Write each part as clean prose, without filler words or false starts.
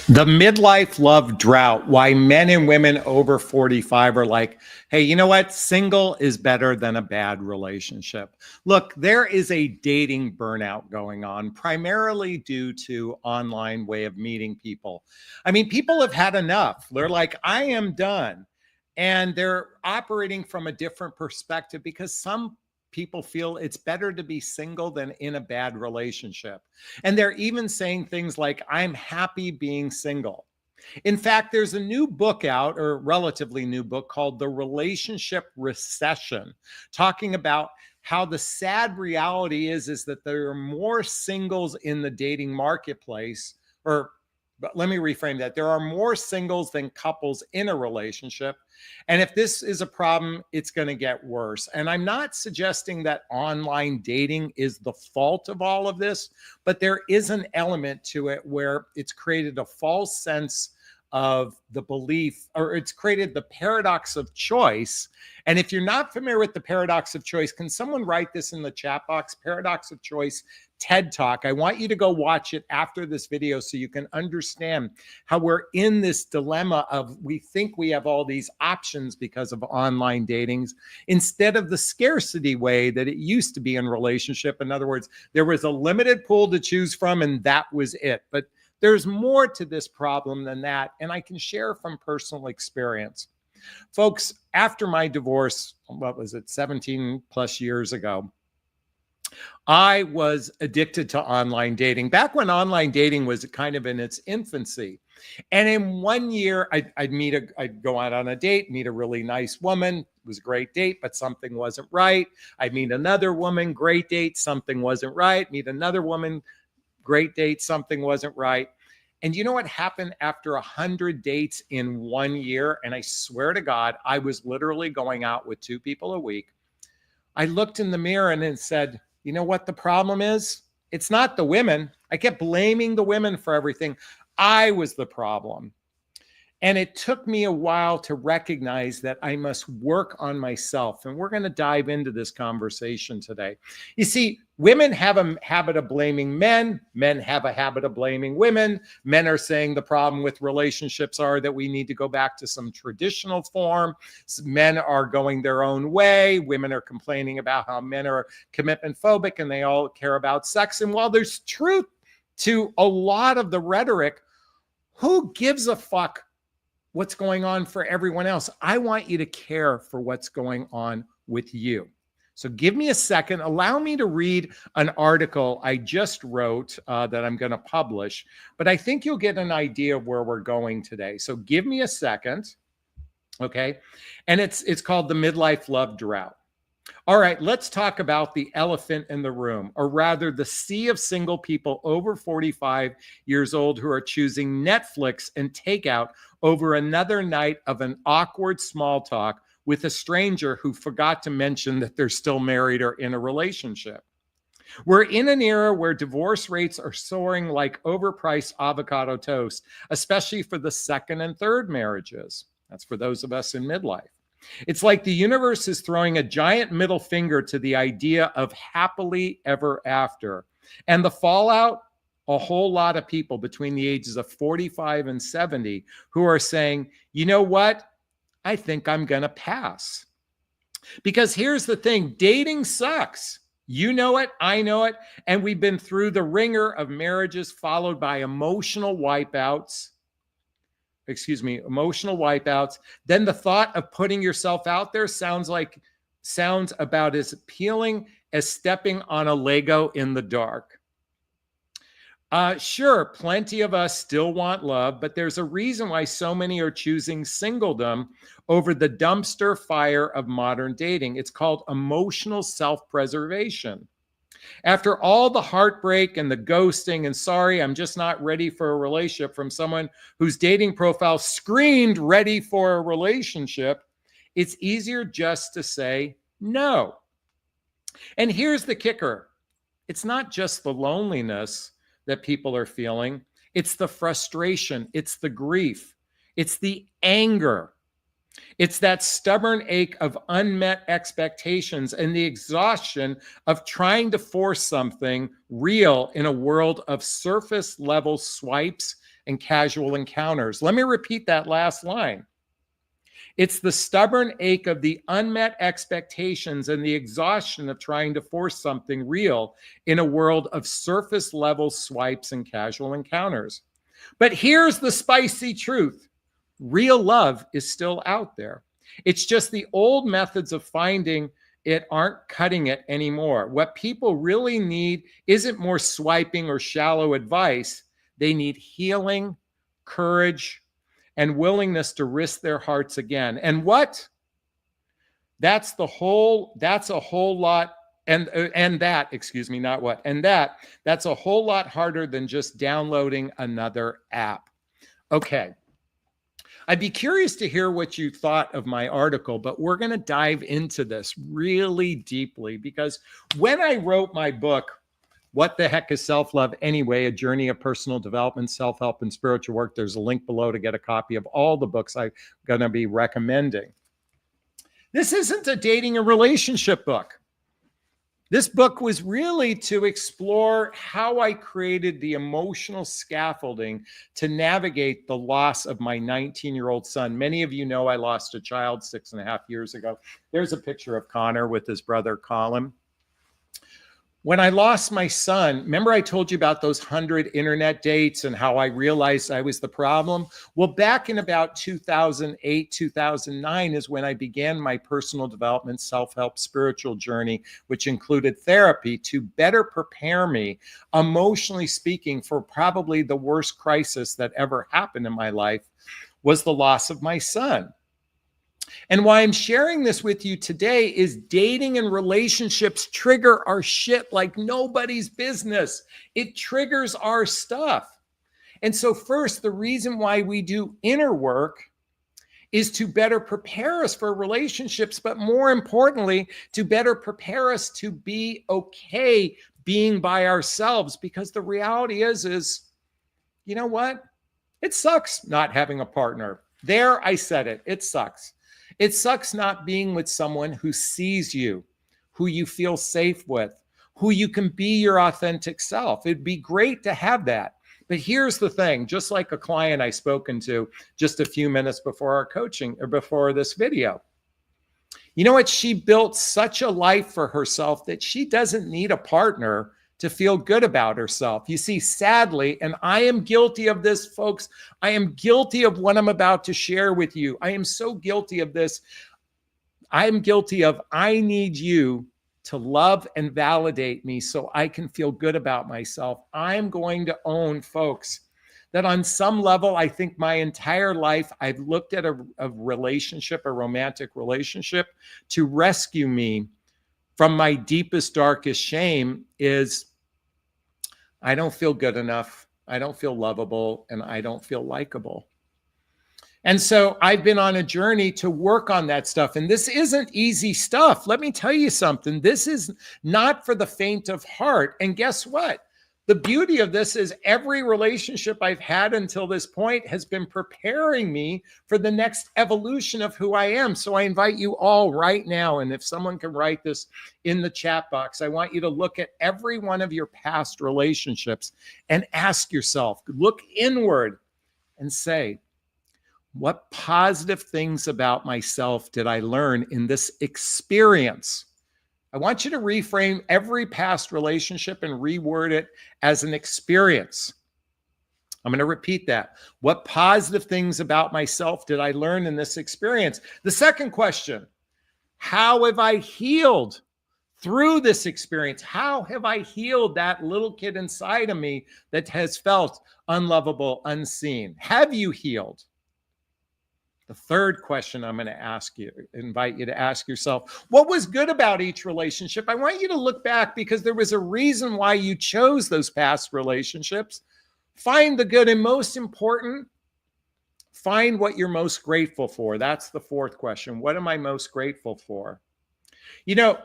The midlife love drought, why men and women over 45 are like, hey, you know what? Single is better than a bad relationship. Look, there is a dating burnout going on, primarily due to online way of meeting people. I mean, people have had enough. They're like, I am done. And they're operating from a different perspective because some people feel it's better to be single than in a bad relationship. And they're even saying things like, I'm happy being single. In fact, there's a new book out, or relatively new book, called The Relationship Recession, talking about how the sad reality is that there are more singles in the dating marketplace, or but let me reframe that. There are more singles than couples in a relationship. And if this is a problem, it's going to get worse. And I'm not suggesting that online dating is the fault of all of this, but there is an element to it where it's created a false sense of the belief, or it's created the paradox of choice. And if you're not familiar with the paradox of choice, can someone write this in the chat box? Paradox of choice TED Talk. I want you to go watch it after this video so you can understand how we're in this dilemma of we think we have all these options because of online datings instead of the scarcity way that it used to be in relationship. In other words, there was a limited pool to choose from and that was it. But there's more to this problem than that, and I can share from personal experience. Folks, after my divorce, what was it, 17 plus years ago, I was addicted to online dating. Back when online dating was kind of in its infancy. And in 1 year, I'd go out on a date, meet a really nice woman. It was a great date, but something wasn't right. I'd meet another woman, great date, something wasn't right. Meet another woman, great date, something wasn't right. And you know what happened after 100 dates in 1 year? And I swear to God, I was literally going out with 2 people a week. I looked in the mirror and then said, you know what the problem is? It's not the women. I kept blaming the women for everything. I was the problem. And it took me a while to recognize that I must work on myself. And we're going to dive into this conversation today. You see, women have a habit of blaming men. Men have a habit of blaming women. Men are saying the problem with relationships are that we need to go back to some traditional form. Men are going their own way. Women are complaining about how men are commitment phobic and they all care about sex. And while there's truth to a lot of the rhetoric, who gives a fuck what's going on for everyone else? I want you to care for what's going on with you. So give me a second. Allow me to read an article I just wrote that I'm going to publish, but I think you'll get an idea of where we're going today. So give me a second. Okay. And it's called The Midlife Love Drought. All right, let's talk about the elephant in the room, or rather the sea of single people over 45 years old who are choosing Netflix and takeout over another night of an awkward small talk with a stranger who forgot to mention that they're still married or in a relationship. We're in an era where divorce rates are soaring like overpriced avocado toast, especially for the second and third marriages. That's for those of us in midlife. It's like the universe is throwing a giant middle finger to the idea of happily ever after. And the fallout, a whole lot of people between the ages of 45 and 70 who are saying, you know what? I think I'm going to pass. Because here's the thing, dating sucks. You know it, I know it, and we've been through the ringer of marriages followed by emotional wipeouts. Then the thought of putting yourself out there sounds about as appealing as stepping on a Lego in the dark. Sure, plenty of us still want love, but there's a reason why so many are choosing singledom over the dumpster fire of modern dating. It's called emotional self-preservation. After all the heartbreak and the ghosting and sorry, I'm just not ready for a relationship from someone whose dating profile screamed ready for a relationship, it's easier just to say no. And here's the kicker. It's not just the loneliness that people are feeling. It's the frustration. It's the grief. It's the anger. It's that stubborn ache of unmet expectations and the exhaustion of trying to force something real in a world of surface level swipes and casual encounters. Let me repeat that last line. It's the stubborn ache of the unmet expectations and the exhaustion of trying to force something real in a world of surface level swipes and casual encounters. But here's the spicy truth. Real love is still out there. It's just the old methods of finding it aren't cutting it anymore. What people really need isn't more swiping or shallow advice. They need healing, courage, and willingness to risk their hearts again. And what? That's a whole lot. That's a whole lot harder than just downloading another app. Okay. I'd be curious to hear what you thought of my article, but we're going to dive into this really deeply because when I wrote my book, What the Heck is Self-Love Anyway? A Journey of Personal Development, Self-Help, and Spiritual Work. There's a link below to get a copy of all the books I'm going to be recommending. This isn't a dating and relationship book. This book was really to explore how I created the emotional scaffolding to navigate the loss of my 19-year-old son. Many of you know I lost a child 6.5 years ago. There's a picture of Connor with his brother Colin. When I lost my son, remember I told you about those 100 internet dates and how I realized I was the problem? Well, back in about 2008, 2009 is when I began my personal development, self-help, spiritual journey, which included therapy to better prepare me, emotionally speaking, for probably the worst crisis that ever happened in my life was the loss of my son. And why I'm sharing this with you today is dating and relationships trigger our shit like nobody's business. It triggers our stuff. And so first, the reason why we do inner work is to better prepare us for relationships, but more importantly, to better prepare us to be okay being by ourselves. Because the reality is, you know what? It sucks not having a partner. There, I said it. It sucks. It sucks not being with someone who sees you, who you feel safe with, who you can be your authentic self. It'd be great to have that. But here's the thing, just like a client I spoken to just a few minutes before our coaching or before this video. You know what? She built such a life for herself that she doesn't need a partner to feel good about herself. You see, sadly, and I am guilty of this, folks, I am guilty of what I'm about to share with you. I am so guilty of this. I am guilty of, I need you to love and validate me so I can feel good about myself. I'm going to own, folks, that on some level, I think my entire life, I've looked at a relationship, a romantic relationship, to rescue me from my deepest, darkest shame is I don't feel good enough, I don't feel lovable, and I don't feel likable. And so I've been on a journey to work on that stuff. And this isn't easy stuff. Let me tell you something. This is not for the faint of heart. And guess what? The beauty of this is every relationship I've had until this point has been preparing me for the next evolution of who I am. So I invite you all right now, and if someone can write this in the chat box, I want you to look at every one of your past relationships and ask yourself, look inward and say, what positive things about myself did I learn in this experience? I want you to reframe every past relationship and reword it as an experience. I'm going to repeat that. What positive things about myself did I learn in this experience? The second question, how have I healed through this experience? How have I healed that little kid inside of me that has felt unlovable, unseen? Have you healed? The third question I'm going to ask you, invite you to ask yourself, what was good about each relationship? I want you to look back because there was a reason why you chose those past relationships. Find the good, and most important, find what you're most grateful for. That's the fourth question. What am I most grateful for? You know,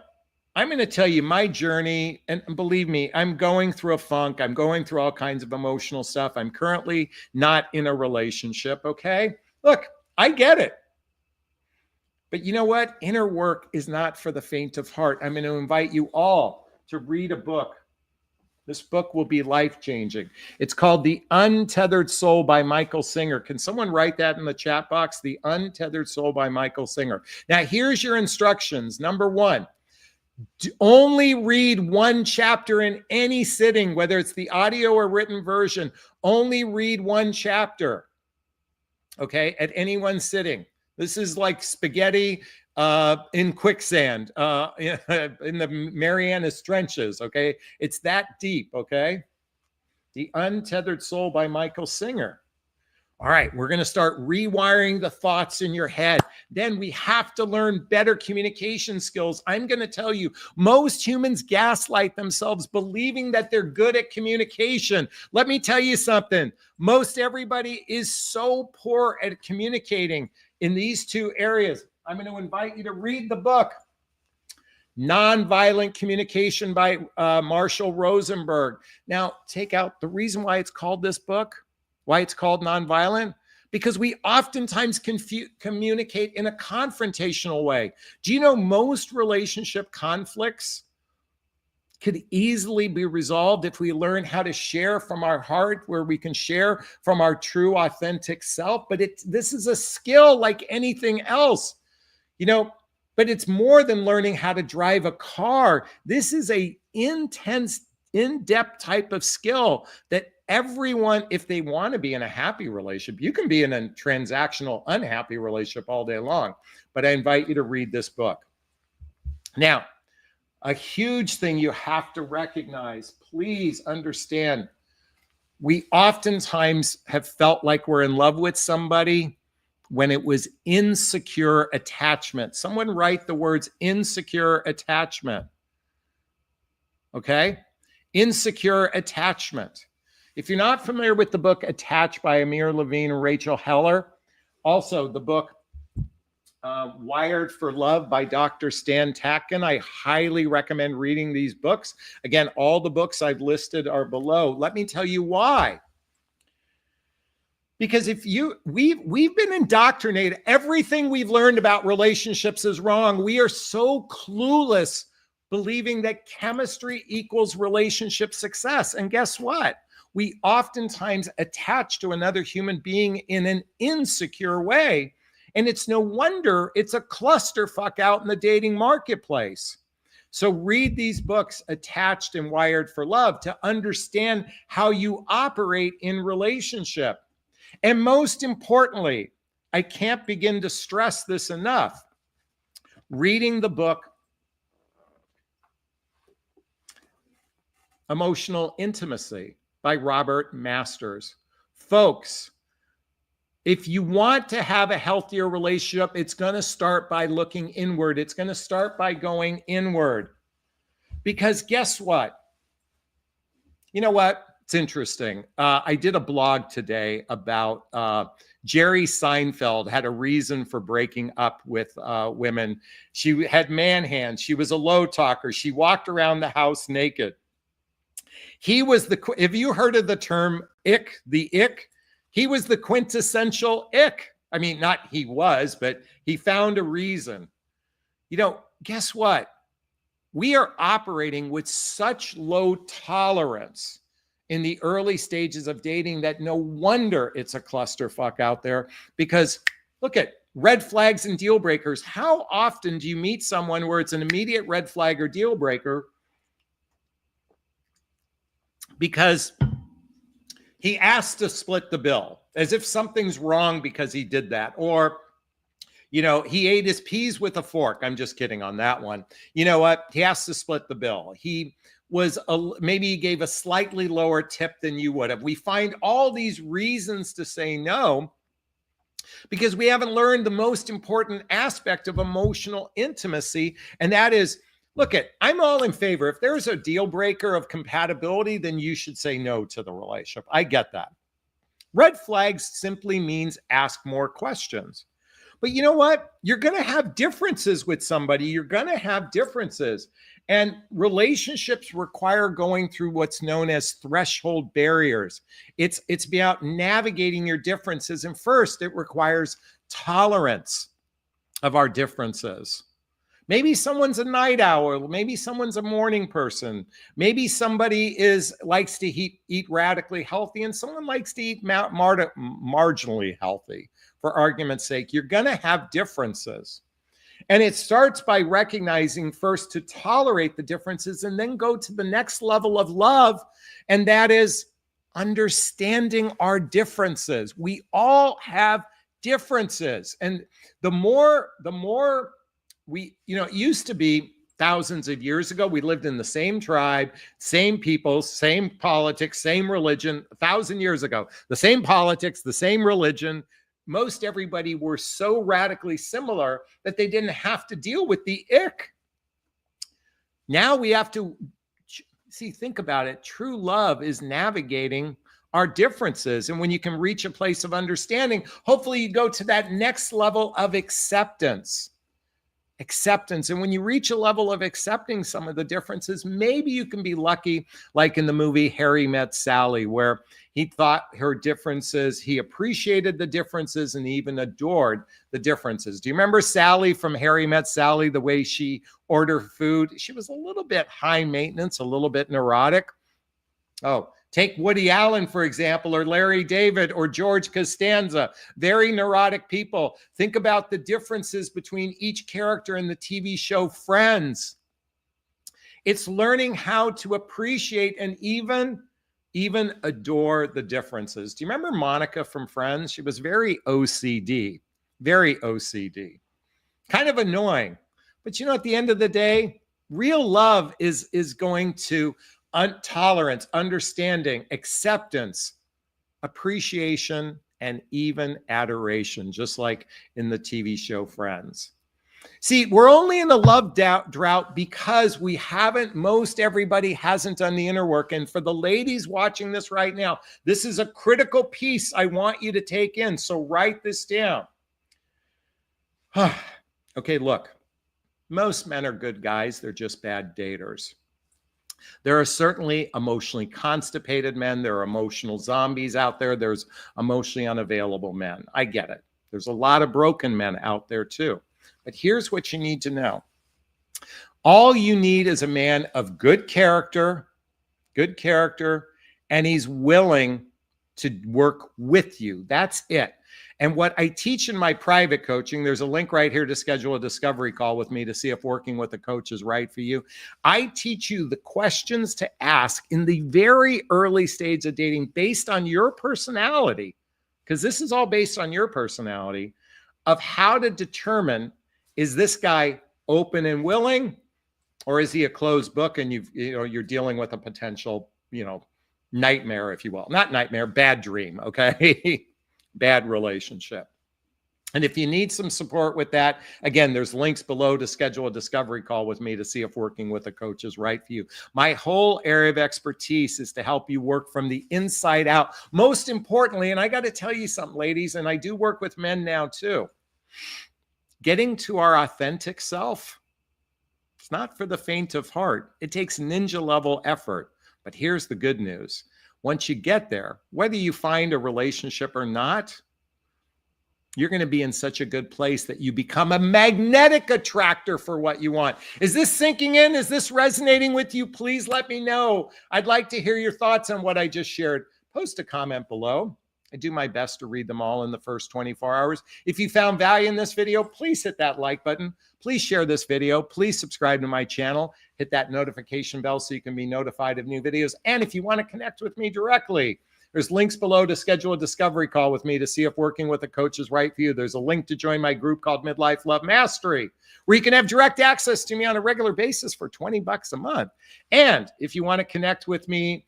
I'm going to tell you my journey, and believe me, I'm going through a funk. I'm going through all kinds of emotional stuff. I'm currently not in a relationship, okay? Look, I get it. But you know what? Inner work is not for the faint of heart. I'm going to invite you all to read a book This book will be life-changing. It's called The Untethered Soul by Michael Singer. Can someone write that in the chat box? The Untethered Soul by Michael Singer. Now, here's your instructions. Number one, only read one chapter in any sitting, whether it's the audio or written version. Only read one chapter, okay, at any one sitting. This is like spaghetti in quicksand, in the Marianas Trenches, okay? It's that deep, okay? The Untethered Soul by Michael Singer. All right, we're going to start rewiring the thoughts in your head. Then we have to learn better communication skills. I'm going to tell you, most humans gaslight themselves believing that they're good at communication. Let me tell you something. Most everybody is so poor at communicating in these two areas. I'm going to invite you to read the book, Nonviolent Communication by Marshall Rosenberg. Now, take out the reason why it's called this book, why it's called Nonviolent, because we oftentimes communicate in a confrontational way. Do you know most relationship conflicts could easily be resolved if we learn how to share from our heart, where we can share from our true, authentic self? But this is a skill like anything else, you know, but it's more than learning how to drive a car. This is a intense, in-depth type of skill that everyone, if they want to be in a happy relationship, you can be in a transactional, unhappy relationship all day long. But I invite you to read this book. Now, a huge thing you have to recognize, please understand, we oftentimes have felt like we're in love with somebody when it was insecure attachment. Someone write the words insecure attachment. Okay? Insecure attachment. If you're not familiar with the book Attached by Amir Levine and Rachel Heller, also the book Wired for Love by Dr. Stan Tatkin, I highly recommend reading these books. Again, all the books I've listed are below. Let me tell you why. Because we've been indoctrinated. Everything we've learned about relationships is wrong. We are so clueless, believing that chemistry equals relationship success. And guess what? We oftentimes attach to another human being in an insecure way. And it's no wonder it's a clusterfuck out in the dating marketplace. So read these books, Attached and Wired for Love, to understand how you operate in relationship. And most importantly, I can't begin to stress this enough, reading the book Emotional Intimacy by Robert Masters. Folks, if you want to have a healthier relationship, it's going to start by looking inward. It's going to start by going inward. Because guess what? You know what? It's interesting. I did a blog today about Jerry Seinfeld had a reason for breaking up with women. She had man hands. She was a low talker. She walked around the house naked. He was have you heard of the term ick, the ick? He was the quintessential ick. I mean, not he was, but he found a reason. You know, guess what? We are operating with such low tolerance in the early stages of dating that no wonder it's a clusterfuck out there. Because look at red flags and deal breakers. How often do you meet someone where it's an immediate red flag or deal breaker because he asked to split the bill, as if something's wrong because he did that? Or, you know, he ate his peas with a fork. I'm just kidding on that one. You know what? He has to split the bill. Maybe he gave a slightly lower tip than you would have. We find all these reasons to say no because we haven't learned the most important aspect of emotional intimacy. And that is, I'm all in favor. If there's a deal breaker of compatibility, then you should say no to the relationship. I get that. Red flags simply means ask more questions. But you know what? You're going to have differences with somebody. You're going to have differences. And relationships require going through what's known as threshold barriers. It's about navigating your differences. And first, it requires tolerance of our differences. Maybe someone's a night owl. Maybe someone's a morning person. Maybe somebody likes to eat radically healthy and someone likes to eat marginally healthy. For argument's sake, you're going to have differences. And it starts by recognizing first to tolerate the differences and then go to the next level of love. And that is understanding our differences. We all have differences. And the more we, it used to be thousands of years ago, we lived in the same tribe, same people, same politics, same religion. 1,000 years ago, the same politics, the same religion. Most everybody were so radically similar that they didn't have to deal with the ick. Now we have to think about it. True love is navigating our differences. And when you can reach a place of understanding, hopefully you go to that next level of acceptance. And when you reach a level of accepting some of the differences, maybe you can be lucky, like in the movie Harry Met Sally, where he thought her differences, he appreciated the differences and even adored the differences. Do you remember Sally from Harry Met Sally, the way she ordered food? She was a little bit high maintenance, a little bit neurotic. Oh, take Woody Allen, for example, or Larry David or George Costanza, very neurotic people. Think about the differences between each character in the TV show Friends. It's learning how to appreciate and even adore the differences. Do you remember Monica from Friends? She was very OCD, kind of annoying. But at the end of the day, real love is going to tolerance, understanding, acceptance, appreciation, and even adoration, just like in the TV show Friends. See, we're only in a love drought because everybody hasn't done the inner work. And for the ladies watching this right now, this is a critical piece I want you to take in. So write this down. Okay, look, most men are good guys. They're just bad daters. There are certainly emotionally constipated men. There are emotional zombies out there. There's emotionally unavailable men. I get it. There's a lot of broken men out there too. But here's what you need to know. All you need is a man of good character, and he's willing to work with you. That's it. And what I teach in my private coaching, there's a link right here to schedule a discovery call with me to see if working with a coach is right for you. I teach you the questions to ask in the very early stage of dating based on your personality, because this is all based on your personality, of how to determine, is this guy open and willing, or is he a closed book and you're dealing with a potential, nightmare, if you will. Not nightmare, bad dream, okay? Bad relationship. And if you need some support with that, again, there's links below to schedule a discovery call with me to see if working with a coach is right for you. My whole area of expertise is to help you work from the inside out. Most importantly, and I got to tell you something, ladies, and I do work with men now too, getting to our authentic self, it's not for the faint of heart. It takes ninja level effort. But here's the good news. Once you get there, whether you find a relationship or not, you're going to be in such a good place that you become a magnetic attractor for what you want. Is this sinking in? Is this resonating with you? Please let me know. I'd like to hear your thoughts on what I just shared. Post a comment below. I do my best to read them all in the first 24 hours. If you found value in this video, please hit that like button. Please share this video. Please subscribe to my channel. Hit that notification bell so you can be notified of new videos. And if you want to connect with me directly, there's links below to schedule a discovery call with me to see if working with a coach is right for you. There's a link to join my group called Midlife Love Mastery, where you can have direct access to me on a regular basis for $20 a month. And if you want to connect with me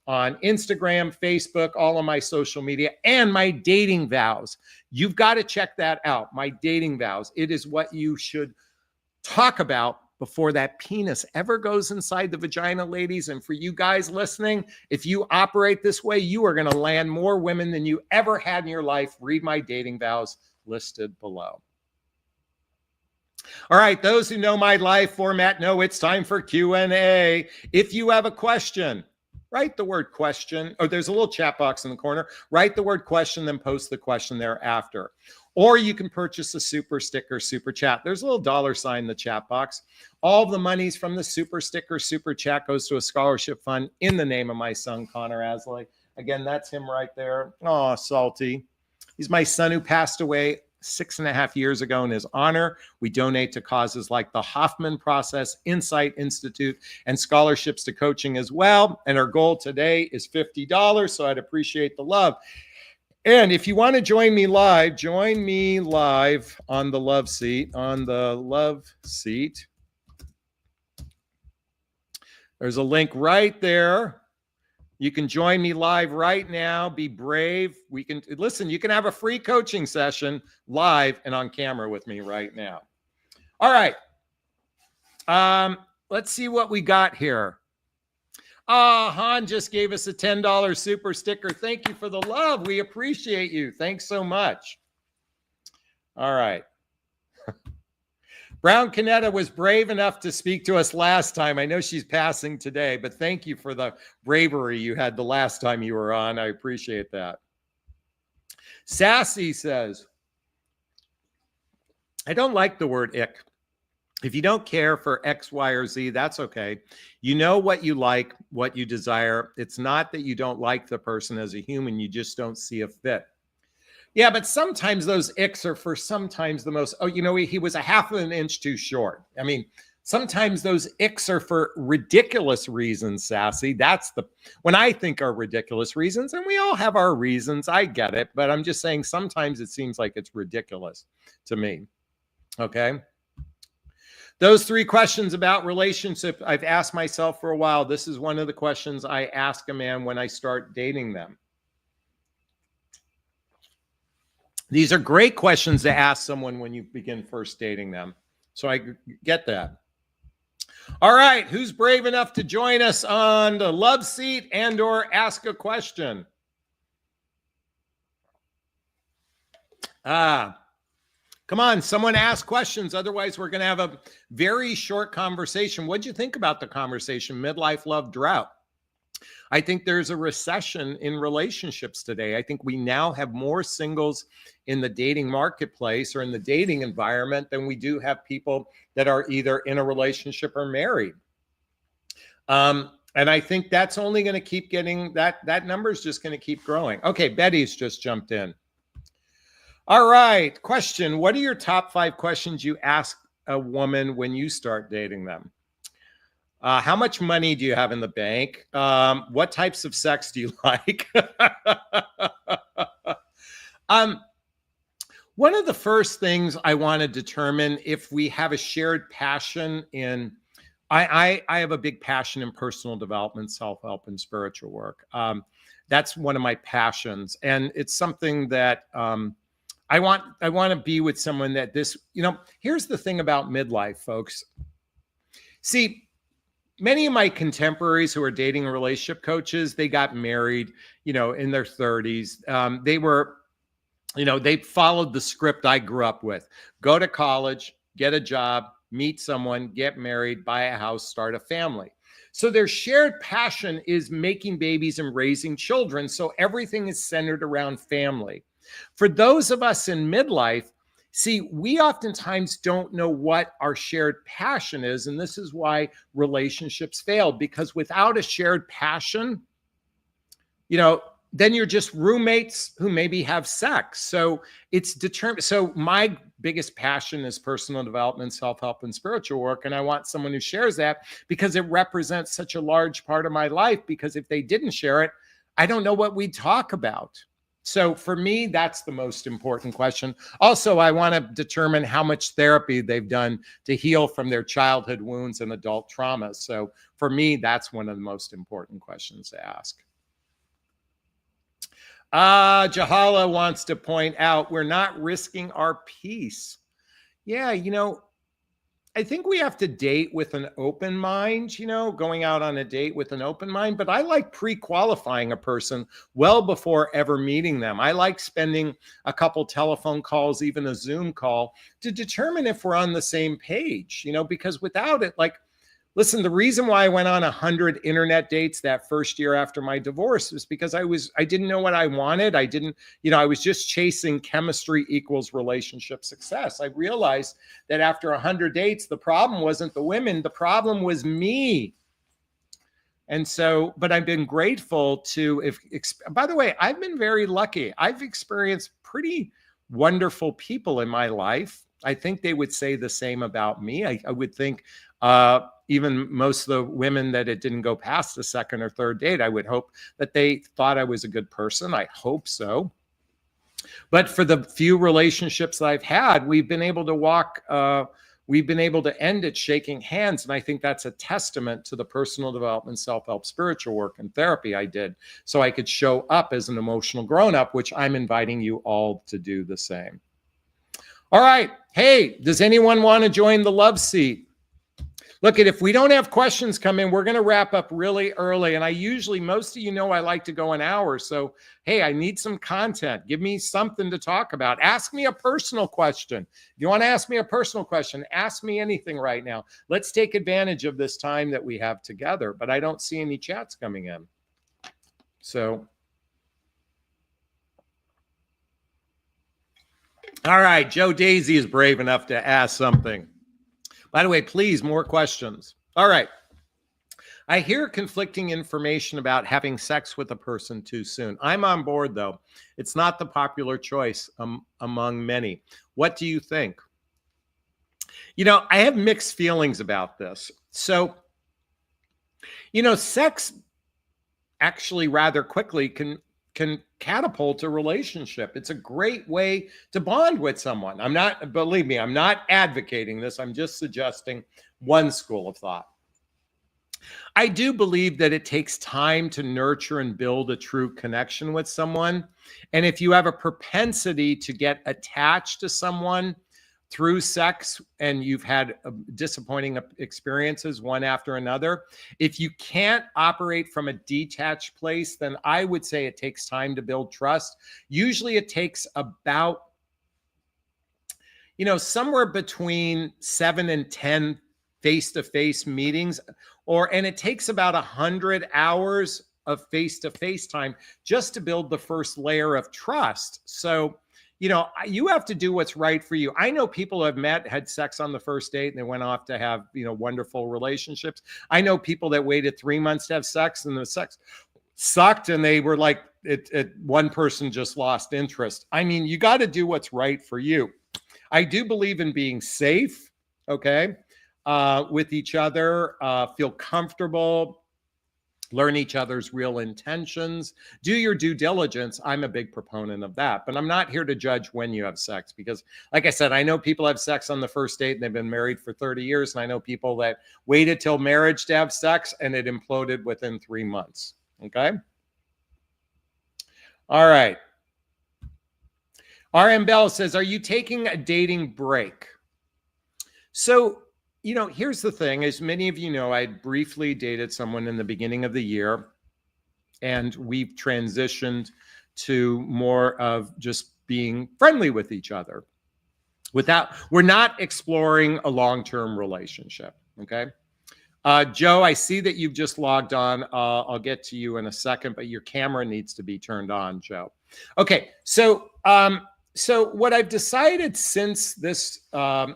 on Instagram, Facebook, all of my social media, and my dating vows, you've got to check that out. My dating vows. It is what you should talk about before that penis ever goes inside the vagina, ladies. And for you guys listening, if you operate this way, you are going to land more women than you ever had in your life. Read my dating vows listed below. All right, those who know my live format know it's time for Q&A. If you have a question, write the word question, or there's a little chat box in the corner, write the word question, then post the question thereafter. Or you can purchase a super sticker, super chat. There's a little $ in the chat box. All the monies from the super sticker, super chat goes to a scholarship fund in the name of my son, Connor Asley. Again, that's him right there. Oh, salty. He's my son who passed away 6.5 years ago. In his honor, we donate to causes like the Hoffman Process, Insight Institute, and scholarships to coaching as well. And our goal today is $50, so I'd appreciate the love. And if you want to join me live on the love seat. There's a link right there. You can join me live right now. Be brave. We can listen. You can have a free coaching session live and on camera with me right now. All right. Let's see what we got here. Han just gave us a $10 super sticker. Thank you for the love. We appreciate you. Thanks so much. All right. Brown Canetta was brave enough to speak to us last time. I know she's passing today, but thank you for the bravery you had the last time you were on. I appreciate that. Sassy says, I don't like the word ick. If you don't care for X, Y, or Z, that's okay. You know what you like, what you desire. It's not that you don't like the person as a human. You just don't see a fit. Yeah, but sometimes those icks are for sometimes the most, he was a half of an inch too short. I mean, sometimes those icks are for ridiculous reasons, Sassy. That's when I think are ridiculous reasons, and we all have our reasons. I get it, but I'm just saying sometimes it seems like it's ridiculous to me. Okay. Those 3 questions about relationship, I've asked myself for a while. This is one of the questions I ask a man when I start dating them. These are great questions to ask someone when you begin first dating them. So I get that. All right. Who's brave enough to join us on the love seat and or ask a question? Come on, someone ask questions. Otherwise, we're going to have a very short conversation. What'd you think about the conversation? Midlife, love, drought. I think there's a recession in relationships today. I think we now have more singles in the dating marketplace or in the dating environment than we do have people that are either in a relationship or married. And I think that's only going to keep getting, that number is just going to keep growing. Okay, Betty's just jumped in. All right, question. What are your top 5 questions you ask a woman when you start dating them? How much money do you have in the bank? What types of sex do you like? One of the first things I want to determine if we have a shared passion in, I have a big passion in personal development, self-help, and spiritual work. That's one of my passions. And it's something that I want to be with someone that here's the thing about midlife, folks. See, many of my contemporaries who are dating relationship coaches, they got married, in their 30s. They were, they followed the script I grew up with. Go to college, get a job, meet someone, get married, buy a house, start a family. So their shared passion is making babies and raising children. So everything is centered around family. For those of us in midlife, see, we oftentimes don't know what our shared passion is. And this is why relationships fail, because without a shared passion, then you're just roommates who maybe have sex. So it's determined. So my biggest passion is personal development, self-help, and spiritual work. And I want someone who shares that because it represents such a large part of my life. Because if they didn't share it, I don't know what we'd talk about. So for me, that's the most important question. Also, I want to determine how much therapy they've done to heal from their childhood wounds and adult traumas. So for me, that's one of the most important questions to ask. Jahala wants to point out, we're not risking our peace. Yeah, I think we have to date with an open mind, going out on a date with an open mind. But I like pre-qualifying a person well before ever meeting them. I like spending a couple telephone calls, even a Zoom call, to determine if we're on the same page, because without it, Listen, the reason why I went on 100 internet dates that first year after my divorce was because I didn't know what I wanted. I didn't, I was just chasing chemistry equals relationship success. I realized that after 100 dates, the problem wasn't the women, the problem was me. And so, but I've been grateful to, by the way, I've been very lucky. I've experienced pretty wonderful people in my life. I think they would say the same about me. I would think even most of the women that it didn't go past the second or third date, I would hope that they thought I was a good person. I hope so. But for the few relationships that I've had, we've been able to end it shaking hands. And I think that's a testament to the personal development, self-help, spiritual work, and therapy I did so I could show up as an emotional grown-up, which I'm inviting you all to do the same. All right. Hey, does anyone want to join the love seat? Look, if we don't have questions come in, we're going to wrap up really early. And I usually, most of you know, I like to go an hour. So, hey, I need some content. Give me something to talk about. Ask me a personal question. If you want to ask me a personal question, ask me anything right now. Let's take advantage of this time that we have together. But I don't see any chats coming in. So, all right, Joe Daisy is brave enough to ask something. By the way, please, more questions. All right. I hear conflicting information about having sex with a person too soon. I'm on board, though. It's not the popular choice among many. What do you think? I have mixed feelings about this. So, sex actually rather quickly can catapult a relationship. It's a great way to bond with someone. Believe me, I'm not advocating this. I'm just suggesting one school of thought. I do believe that it takes time to nurture and build a true connection with someone. And if you have a propensity to get attached to someone through sex and you've had disappointing experiences one after another, if you can't operate from a detached place, then I would say it takes time to build trust. Usually it takes about, somewhere between 7 and 10 face-to-face meetings, and it takes about 100 hours of face-to-face time just to build the first layer of trust. So, you have to do what's right for you. I know people who have met, had sex on the first date, and they went off to have, wonderful relationships. I know people that waited 3 months to have sex, and the sex sucked, and they were like, one person just lost interest. I mean, you got to do what's right for you. I do believe in being safe, okay, with each other, feel comfortable, learn each other's real intentions, do your due diligence. I'm a big proponent of that, but I'm not here to judge when you have sex because, like I said, I know people have sex on the first date and they've been married for 30 years. And I know people that waited till marriage to have sex and it imploded within 3 months. Okay. All right. RM Bell says, are you taking a dating break? So, here's the thing. As many of you know, I briefly dated someone in the beginning of the year, and we've transitioned to more of just being friendly with each other. We're not exploring a long-term relationship, okay? Joe, I see that you've just logged on. I'll get to you in a second, but your camera needs to be turned on, Joe. Okay, so what I've decided since this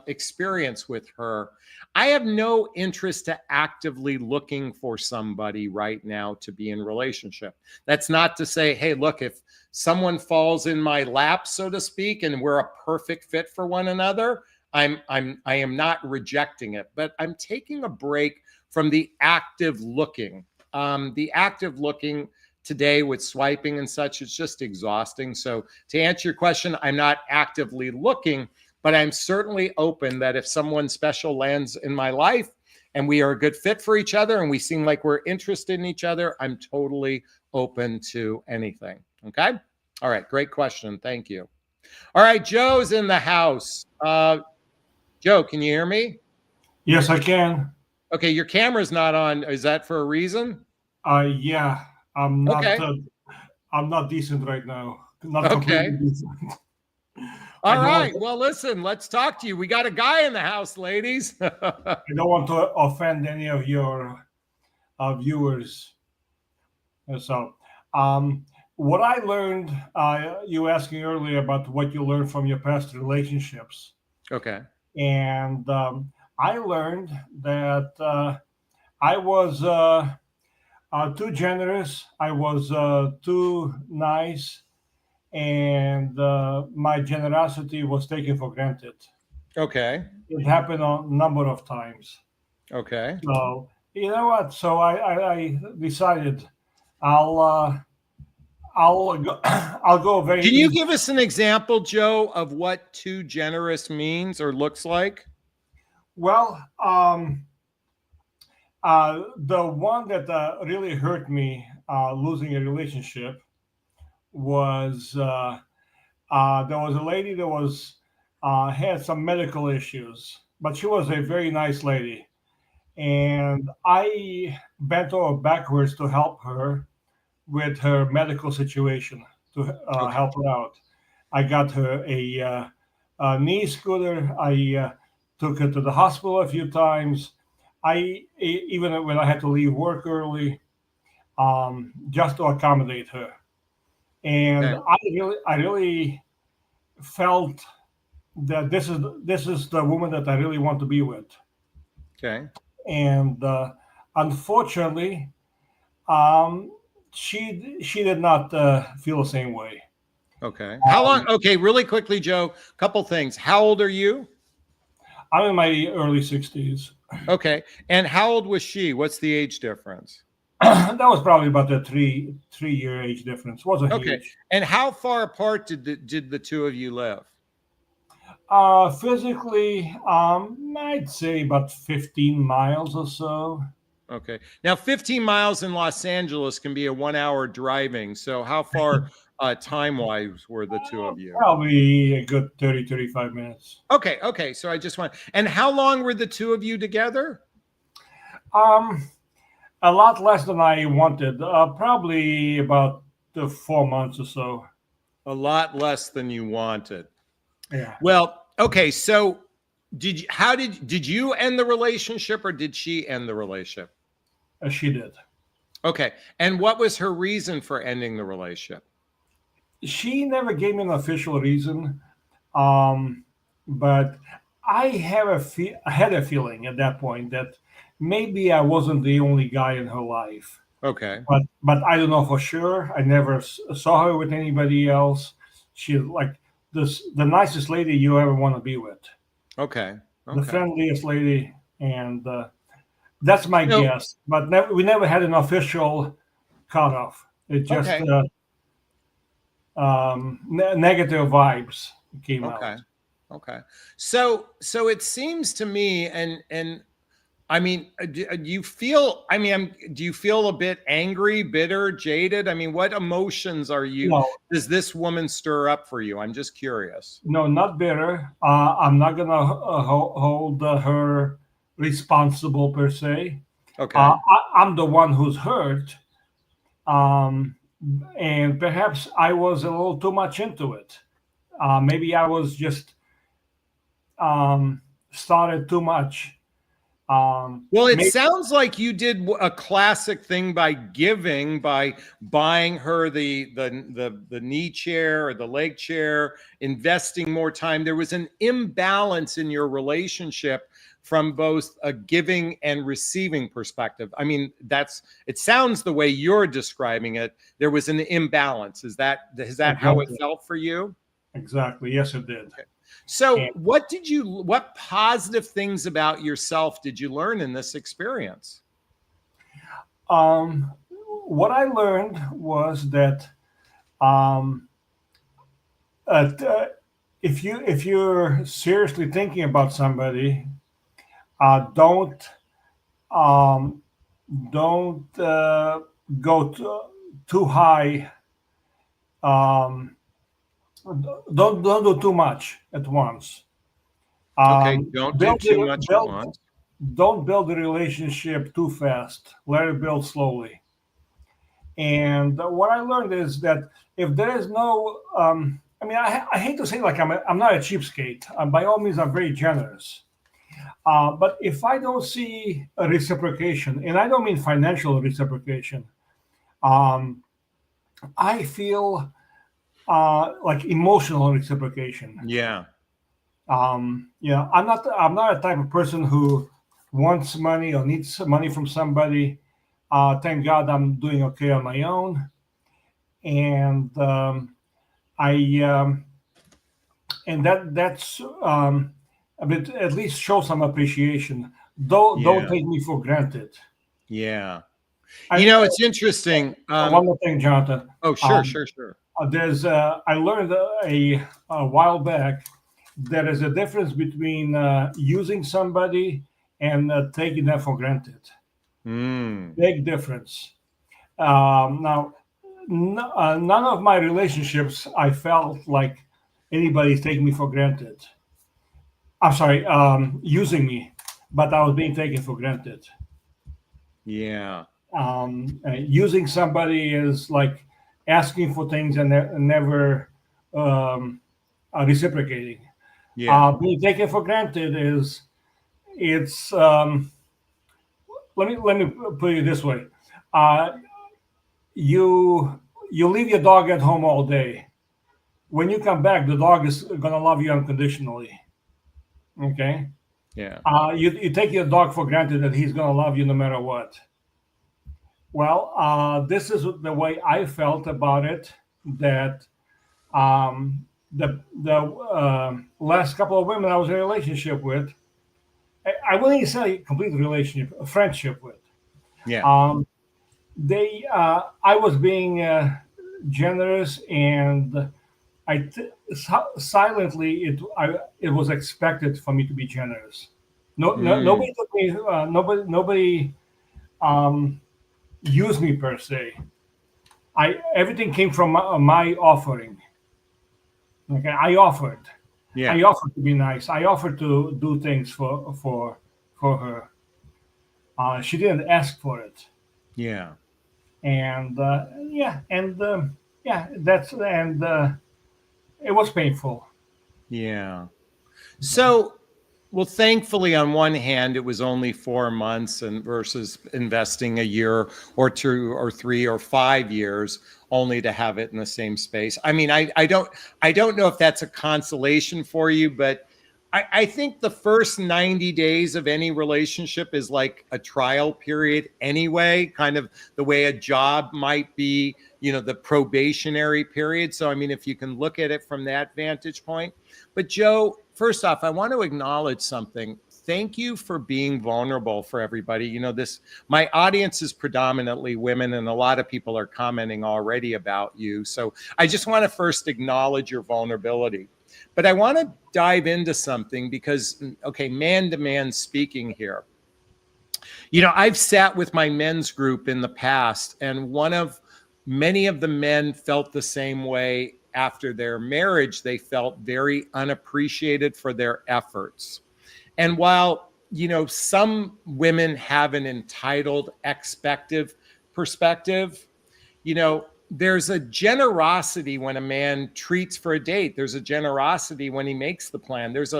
experience with her, I have no interest to actively looking for somebody right now to be in relationship. That's not to say, hey, look, if someone falls in my lap, so to speak, and we're a perfect fit for one another, I am not rejecting it, but I'm taking a break from the active looking. The active looking today with swiping and such, it's just exhausting. So to answer your question, I'm not actively looking, but I'm certainly open that if someone special lands in my life and we are a good fit for each other and we seem like we're interested in each other, I'm totally open to anything. Okay. All right. Great question. Thank you. All right. Joe's in the house. Joe, can you hear me? Yes, I can. Okay. Your camera's not on. Is that for a reason? Yeah. I'm not. Okay. I'm not decent right now. Not Okay. completely decent. All don't want right. Well, listen, let's talk to you. We got a guy in the house, ladies. I don't want to offend any of your viewers. So, what I learned, you were asking earlier about what you learned from your past relationships, Okay. and I learned that I was too generous. I was too nice, and my generosity was taken for granted. Okay. It happened a number of times. Okay. So you know what? So I decided I'll I'll go, I'll go very Can you easy. give us an example, Joe, of what too generous means or looks like? Well, the one that really hurt me losing a relationship was there was a lady that was had some medical issues, but she was a very nice lady, and I bent over backwards to help her with her medical situation to Okay. help her out. I got her a knee scooter. I took her to the hospital a few times. Even when I had to leave work early, just to accommodate her. And Okay. I really felt that this is the woman that I really want to be with. Okay. And unfortunately, um, she did not feel the same way. Okay. How long? Um, Okay. Really quickly, Joe, couple things. How old are you? I'm in my early 60s. Okay. And how old was she? What's the age difference? That was probably about a three-year age difference. Wasn't Okay. huge. And how far apart did the two of you live? Physically, I'd say about 15 miles or so. Okay. Now, 15 miles in Los Angeles can be a 1 hour driving. So, how far time wise were the two of you? Probably a good 30, 35 minutes. Okay. Okay. So, I just want, and how long were the two of you together? Um, a lot less than I wanted. Probably about 4 months or so. A lot less than you wanted. Yeah. Well, okay. So, did you end the relationship or did she end the relationship? She did. Okay. And what was her reason for ending the relationship? She never gave me an official reason, but I had a feeling at that point that maybe I wasn't the only guy in her life. Okay. But I don't know for sure. I never saw her with anybody else. She like the nicest lady you ever want to be with, Okay. the Okay. friendliest lady, and that's my So, guess. But we never had an official cutoff. It just okay. negative vibes came Okay. out. Okay. So it seems to me, and I mean, do you feel? I mean, do you feel a bit angry, bitter, jaded? I mean, what emotions are you? No, Does this woman stir up for you? I'm just curious. no, not bitter. I'm not gonna hold her responsible per se. Okay. I'm the one who's hurt, um, and perhaps I was a little too much into it. Maybe I was just started too much. Well, it Maybe sounds like you did a classic thing by giving, by buying her the knee chair or the leg chair, investing more time. There was an imbalance in your relationship from both a giving and receiving perspective. I mean, it sounds the way you're describing it. There was an imbalance. Is that how it exactly, felt for you? exactly. Yes, it did. Okay. So, And what positive things about yourself did you learn in this experience? um, what I learned was that um, if you're seriously thinking about somebody, don't um, don't go too high. Um, don't do too much at once. Okay, don't do too much at once. Don't build a relationship too fast. Let it build slowly. And what I learned is that if there is no, I mean, I hate to say like I'm not a cheapskate. By all means, I'm very generous. But if I don't see a reciprocation, and I don't mean financial reciprocation, um, I feel like emotional reciprocation. Yeah. I'm not a type of person who wants money or needs money from somebody. Thank God I'm doing okay on my own, and I and that's a bit at least show some appreciation. Don't Yeah. take me for granted. Yeah. I It's interesting. One more thing, Jonathan. Oh, sure, Um, sure, sure. there's I learned a while back there is a difference between using somebody and taking them for granted. Mm. Big difference. Now, none of my relationships I felt like anybody's taking me for granted. I'm sorry, using me, but I was being taken for granted. Yeah. Using somebody is like asking for things and never um, reciprocating. Yeah. Being taken for granted is it's. Let me put it this way: uh, you you leave your dog at home all day. When you come back, the dog is gonna love you unconditionally. Okay. Yeah. You take your dog for granted that he's gonna love you no matter what. Well, this is the way I felt about it. That the last couple of women I was in a relationship with, I wouldn't even say complete relationship, a friendship with. Yeah. Um, I was being generous, and silently it was expected for me to be generous. Mm. Nobody took me. Nobody um, used me per se. I Everything came from my offering. Okay, Yeah. I offered to be nice. I offered to do things for her. She didn't ask for it, Yeah. and that's and it was painful. Yeah. So, well, thankfully, on one hand, it was only 4 months, and versus investing a year or 2 or 3 or 5 years only to have it in the same space. I mean, I don't know if that's a consolation for you, but I think the first 90 days of any relationship is like a trial period anyway, kind of the way a job might be, the probationary period. So, I mean, if you can look at it from that vantage point. But Joe, first off, I want to acknowledge something. Thank you for being vulnerable for everybody. My audience is predominantly women, and a lot of people are commenting already about you. So I just want to first acknowledge your vulnerability. But I want to dive into something because, okay, man to man speaking here. I've sat with my men's group in the past, and many of the men felt the same way after their marriage. They felt very unappreciated for their efforts. And while, some women have an entitled, expective perspective, there's a generosity when a man treats for a date. There's a generosity when he makes the plan. There's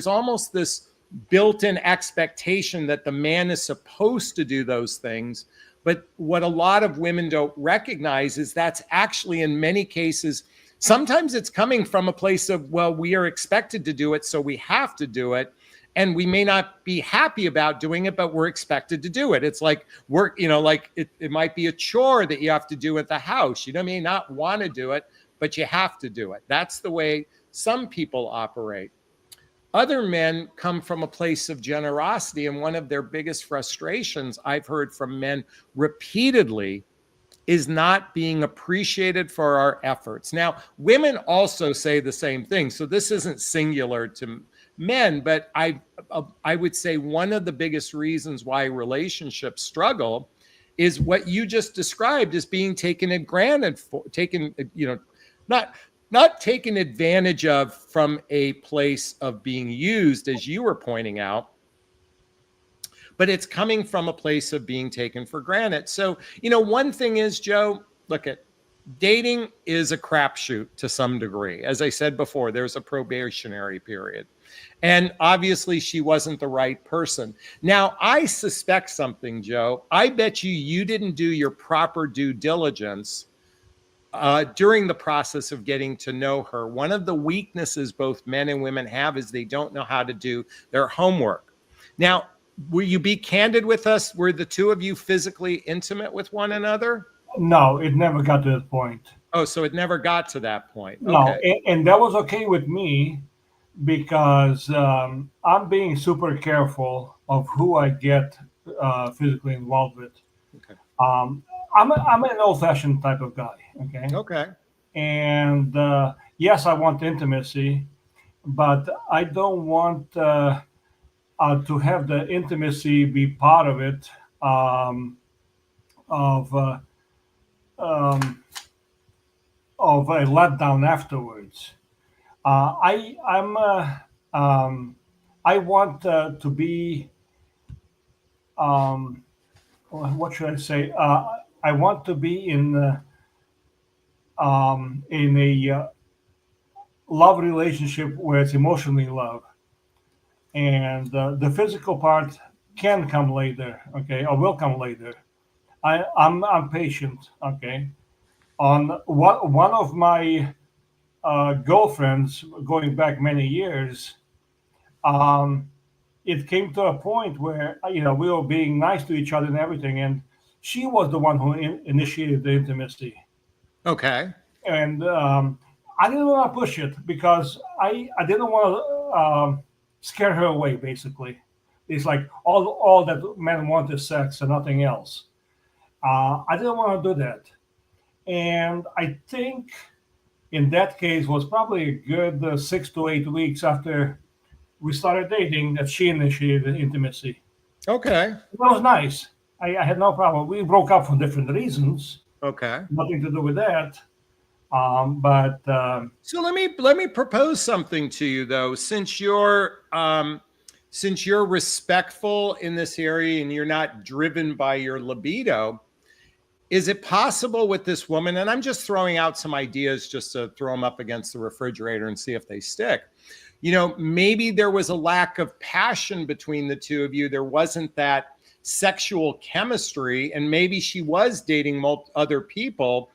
almost this built-in expectation that the man is supposed to do those things. But what a lot of women don't recognize is that's actually, in many cases, sometimes it's coming from a place of, well, we are expected to do it, so we have to do it. And we may not be happy about doing it, but we're expected to do it. It's like work, like it might be a chore that you have to do at the house. You may not want to do it, but you have to do it. That's the way some people operate. Other men come from a place of generosity, and one of their biggest frustrations I've heard from men repeatedly is not being appreciated for our efforts. Now, women also say the same thing, so this isn't singular to men, but I would say one of the biggest reasons why relationships struggle is what you just described as being taken for granted, not taken advantage of from a place of being used, as you were pointing out, but it's coming from a place of being taken for granted. So, one thing is, Joe, look at dating is a crapshoot to some degree. As I said before, there's a probationary period. And obviously, she wasn't the right person. Now, I suspect something, Joe. I bet you didn't do your proper due diligence during the process of getting to know her. One of the weaknesses both men and women have is they don't know how to do their homework. Now, will you be candid with us? Were the two of you physically intimate with one another? No, it never got to that point. Oh, so it never got to that point. No, Okay. and that was okay with me because I'm being super careful of who I get physically involved with. Okay. I'm an old-fashioned type of guy. Okay, Okay. and yes, I want intimacy, but I don't want to have the intimacy be part of it. Of um, of a letdown afterwards. I'm I want to be um, what should I say? I want to be in a love relationship where it's emotionally love, and the physical part can come later. Okay, or will come later. I'm patient. Okay, on one of my girlfriends going back many years. Um, it came to a point where we were being nice to each other and everything, and she was the one who initiated the intimacy, Okay. and I didn't want to push it because I didn't want to scare her away. Basically, it's like all that men want is sex and nothing else. I didn't want to do that, and I think in that case was probably a good 6 to 8 weeks after we started dating that she initiated intimacy. Okay. That was nice. I had no problem. We broke up for different reasons, Okay. nothing to do with that. But So let me propose something to you though, since you're respectful in this area and you're not driven by your libido, is it possible with this woman, and I'm just throwing out some ideas just to throw them up against the refrigerator and see if they stick. Maybe there was a lack of passion between the two of you. There wasn't that sexual chemistry, and maybe she was dating other people.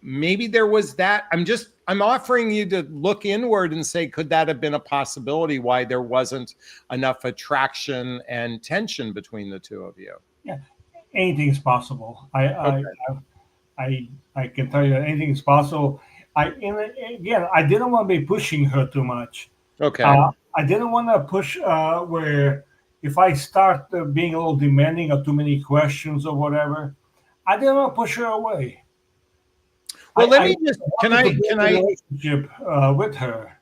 Maybe there was that. I'm offering you to look inward and say, could that have been a possibility why there wasn't enough attraction and tension between the two of you? yeah, anything's possible. Okay. I can tell you that anything's possible. Again, I didn't want to be pushing her too much. Okay. I didn't want to push where if I start being a little demanding or too many questions or whatever, I didn't want to push her away. Well, let I me just, can wanted to I, build can a I, relationship with her.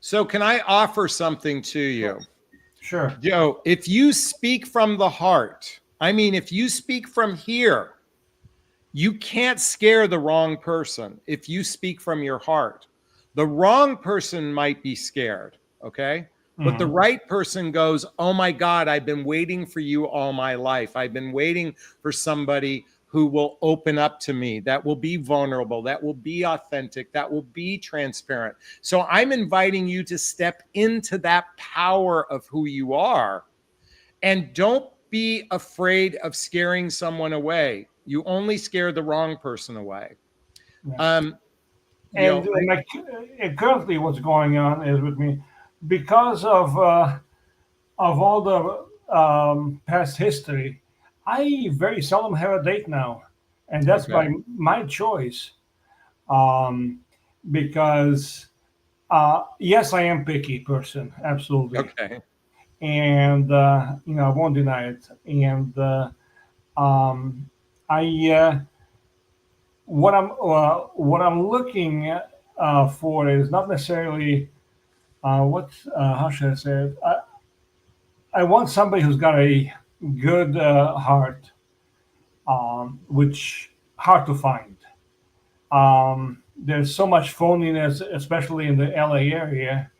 so can I offer something to you? Sure. Joe, if you speak from the heart, if you speak from here, you can't scare the wrong person if you speak from your heart. The wrong person might be scared, okay? But the Mhm. right person goes, oh my God, I've been waiting for you all my life. I've been waiting for somebody who will open up to me, that will be vulnerable, that will be authentic, that will be transparent. So I'm inviting you to step into that power of who you are. And don't be afraid of scaring someone away. You only scare the wrong person away. Yeah. Um, you And know, currently, what's going on is with me because of all the past history. I very seldom have a date now, and that's okay, by my choice. Um, because yes, I am picky person, absolutely, okay, and I won't deny it. And um, I what I'm looking for is not necessarily what how should I say it. I want somebody who's got a good heart, which hard to find. There's so much phoniness, especially in the LA area.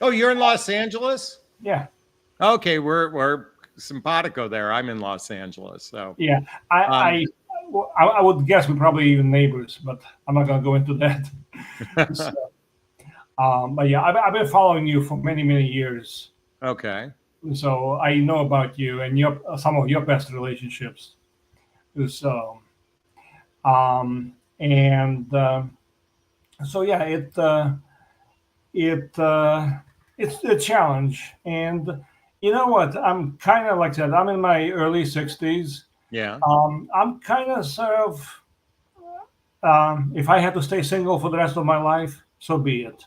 oh, you're in Los Angeles? Yeah, Okay, we're simpatico there. I'm in Los Angeles. So yeah. I, um, I I would guess we're probably even neighbors, but I'm not going to go into that. So, but yeah, I've been following you for many, many years. Okay. So I know about you and your some of your best relationships. So, and so yeah, it it's a challenge. And you know what? I'm kind of like I said, I'm in my early 60s. Yeah. I'm kind of sort of if I had to stay single for the rest of my life, so be it.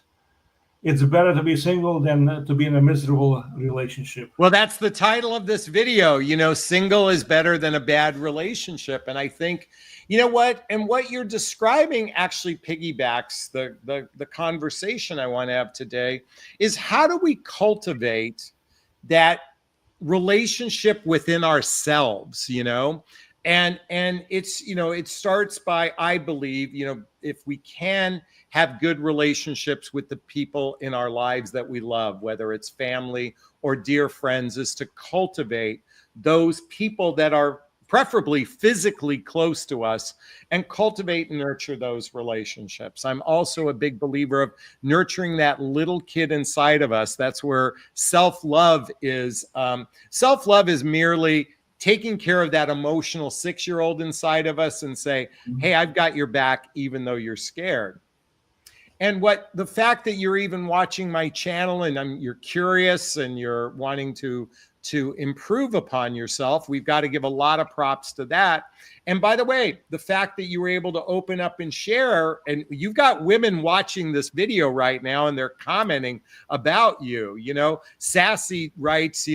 It's better to be single than to be in a miserable relationship. Well, that's the title of this video. Single is better than a bad relationship. And I think, you know what? And what you're describing actually piggybacks the conversation I want to have today is how do we cultivate that relationship within ourselves, and it's it starts by, I believe, if we can have good relationships with the people in our lives that we love, whether it's family or dear friends, is to cultivate those people that are preferably physically close to us and cultivate and nurture those relationships. I'm also a big believer of nurturing that little kid inside of us. That's where self-love is. Self-love is merely taking care of that emotional 6-year-old inside of us and say, hey, I've got your back, even though you're scared. And the fact that you're even watching my channel and you're curious and you're wanting to improve upon yourself, we've got to give a lot of props to that. And by the way, the fact that you were able to open up and share, and you've got women watching this video right now and they're commenting about you. Sassy writes,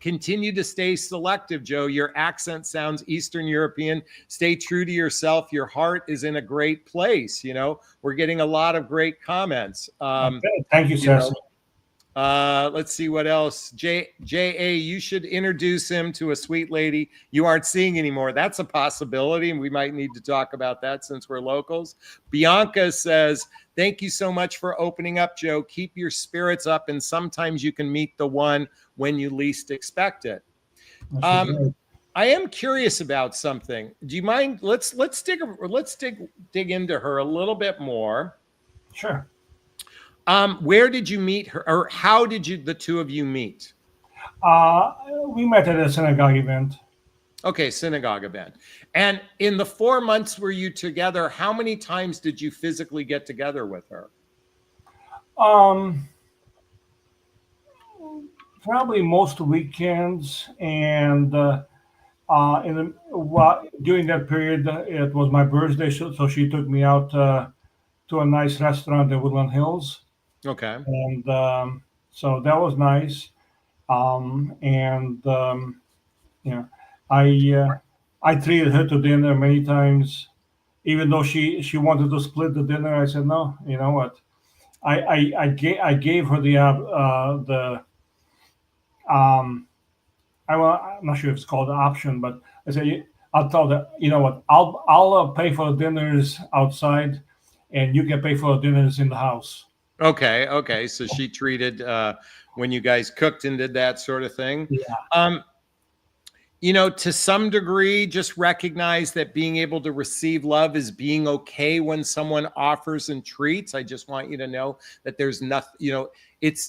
continue to stay selective, Joe. Your accent sounds Eastern European. Stay true to yourself. Your heart is in a great place. We're getting a lot of great comments. Thank you, Sassy. Let's see what else. J.A., you should introduce him to a sweet lady you aren't seeing anymore. That's a possibility, and we might need to talk about that since we're locals. Bianca says, thank you so much for opening up, Joe. Keep your spirits up, and sometimes you can meet the one when you least expect it. I am curious about something. Do you mind? Let's dig into her a little bit more. Sure. Where did you meet her, or how did the two of you meet? We met at a synagogue event. Okay, synagogue event. And in the 4 months were you together, how many times did you physically get together with her? Probably most weekends, and during that period, it was my birthday, so she took me out to a nice restaurant in Woodland Hills. Okay. And so that was nice. I treated her to dinner many times, even though she wanted to split the dinner. I said, no, you know what? I gave her I'm not sure if it's called the option, but I said, I'll tell her, you know what? I'll pay for the dinners outside, and you can pay for the dinners in the house. Okay. So she treated when you guys cooked and did that sort of thing. Yeah. To some degree, just recognize that being able to receive love is being okay when someone offers and treats. I just want you to know that there's nothing,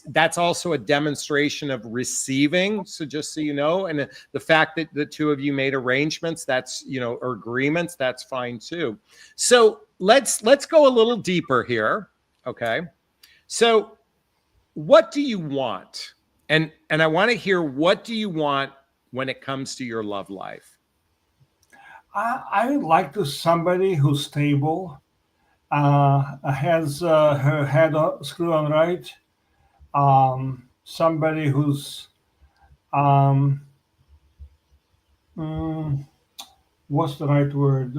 that's also a demonstration of receiving. So just so you know, and the fact that the two of you made arrangements, that's, or agreements, that's fine too. So let's go a little deeper here. Okay. So what do you want? And I want to hear, what do you want when it comes to your love life? I like somebody who's stable, has her head screwed on right, somebody who's what's the right word?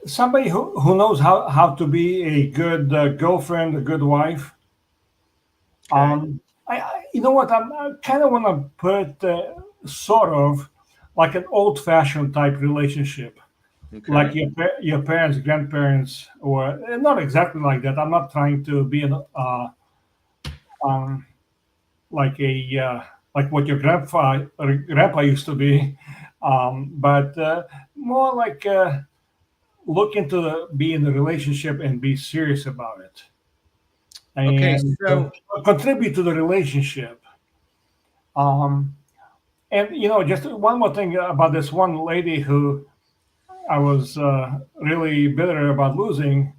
Somebody who knows how to be a good girlfriend, a good wife. Okay. You know what? I kind of want to put sort of like an old-fashioned type relationship, Okay. like your parents, grandparents, or not exactly like that. I'm not trying to be like like what your grandpa used to be, but more like look into be in the relationship and be serious about it, Okay, and so contribute to the relationship. Um, and just one more thing about this one lady who I was really bitter about losing.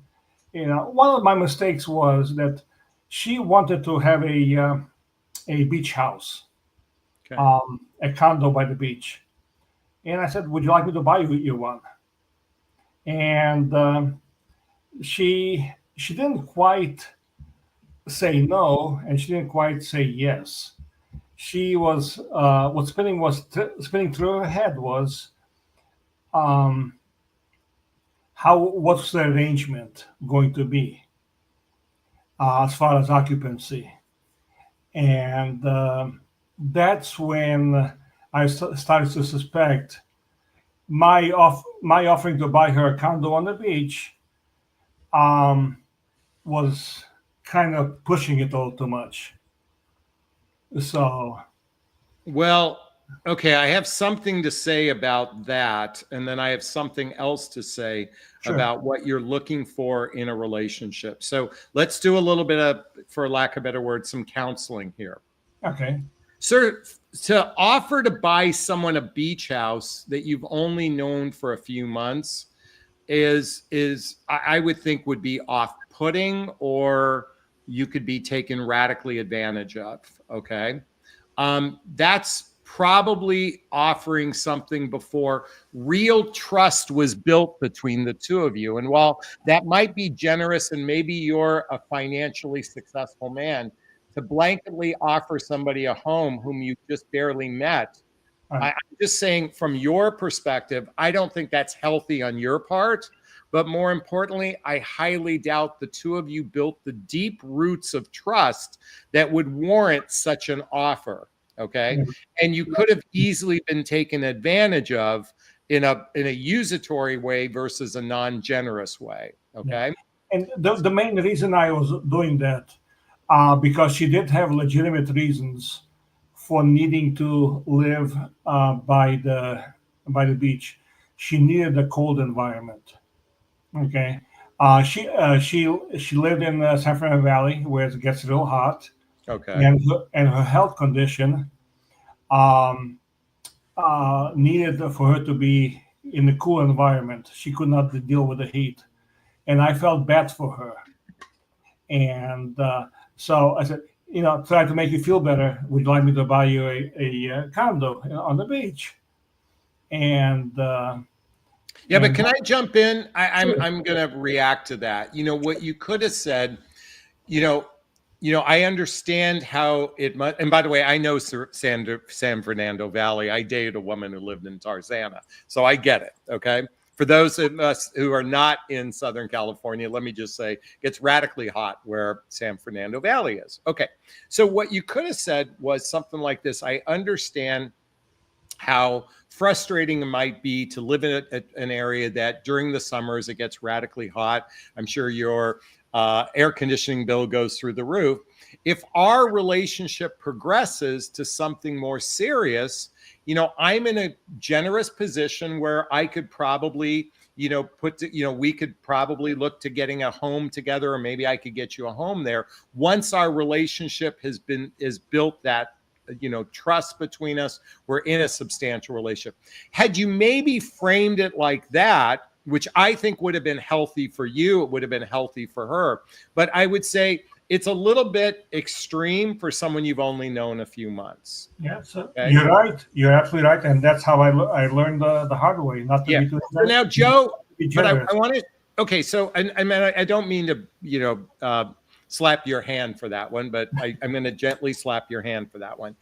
One of my mistakes was that she wanted to have a beach house, okay. a condo by the beach, and I said, "Would you like me to buy you one?" And she didn't quite say no, and she didn't quite say yes. She was what spinning through her head was, um, what's the arrangement going to be as far as occupancy, and that's when I started to suspect my offering to buy her a condo on the beach um, was kind of pushing it a little too much. So Well, okay, I have something to say about that, and then I have something else to say sure, about what you're looking for in a relationship. So let's do a little bit of, for lack of a better word, some counseling here. okay, Sir, to offer to buy someone a beach house that you've only known for a few months is I would think would be off-putting, or you could be taken radically advantage of. Okay. That's probably offering something before real trust was built between the two of you. And while that might be generous, and maybe you're a financially successful man, to blanketly offer somebody a home whom you just barely met, all right, I'm just saying from your perspective, I don't think that's healthy on your part. But more importantly, I highly doubt the two of you built the deep roots of trust that would warrant such an offer. Okay. yeah. And you could have easily been taken advantage of in a usatory way versus a non-generous way. Yeah. Okay. And the main reason I was doing that, because she did have legitimate reasons for needing to live by the beach. She needed a cold environment. Okay, she lived in San Fernando Valley where it gets real hot, Okay. and her health condition um, needed for her to be in a cool environment. She could not deal with the heat, and I felt bad for her. And so I said, try to make you feel better. Would you like me to buy you a condo on the beach? And Yeah, but and can I jump in? sure, I'm gonna react to that. You know what you could have said, you know, I understand how it must. And by the way, I know San Fernando Valley. I dated a woman who lived in Tarzana, so I get it. Okay. For those of us who are not in Southern California, let me just say it's radically hot where San Fernando Valley is. Okay. So what you could have said was something like this. I understand how frustrating it might be to live in an area that during the summers it gets radically hot. I'm sure your air conditioning bill goes through the roof. If our relationship progresses to something more serious, I'm in a generous position where I could probably, we could probably look to getting a home together, or maybe I could get you a home there once our relationship is built that trust between us, we're in a substantial relationship. Had you maybe framed it like that, which I think would have been healthy for you, it would have been healthy for her, but I would say it's a little bit extreme for someone you've only known a few months. yeah, so Okay. you're right. You're absolutely right, and that's how I learned the hard way, not to Yeah. be too So now, Joe, be but generous. I want to. Okay, so I mean, I don't mean to, slap your hand for that one, but I'm going to gently slap your hand for that one.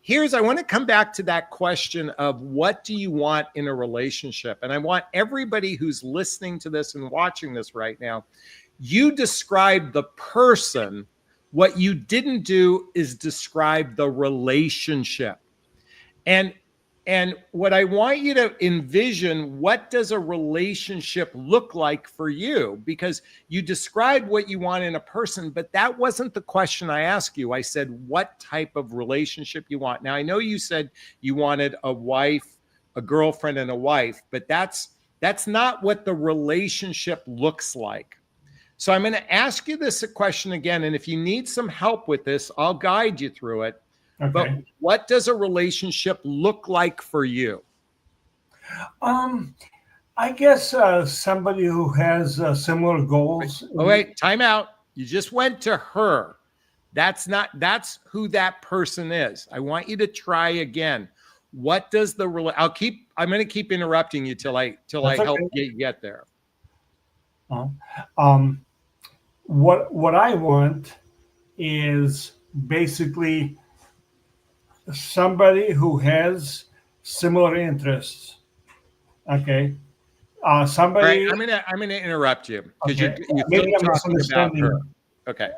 I want to come back to that question of what do you want in a relationship? And I want everybody who's listening to this and watching this right now, you describe the person. What you didn't do is describe the relationship. And And what I want you to envision, what does a relationship look like for you? Because you described what you want in a person, but that wasn't the question I asked you. I said, what type of relationship you want? Now, I know you said you wanted a wife, a girlfriend, and a wife, but that's not what the relationship looks like. So I'm going to ask you this question again. And if you need some help with this, I'll guide you through it. Okay. But what does a relationship look like for you? I guess somebody who has similar goals. Oh, wait, time out. You just went to her. That's who that person is. I want you to try again. What does the I'm going to keep interrupting you till I help you get there. What I want is basically somebody who has similar interests. Okay. Somebody. Right, I'm gonna interrupt you because Okay. you're Maybe still I'm talking about her. Okay.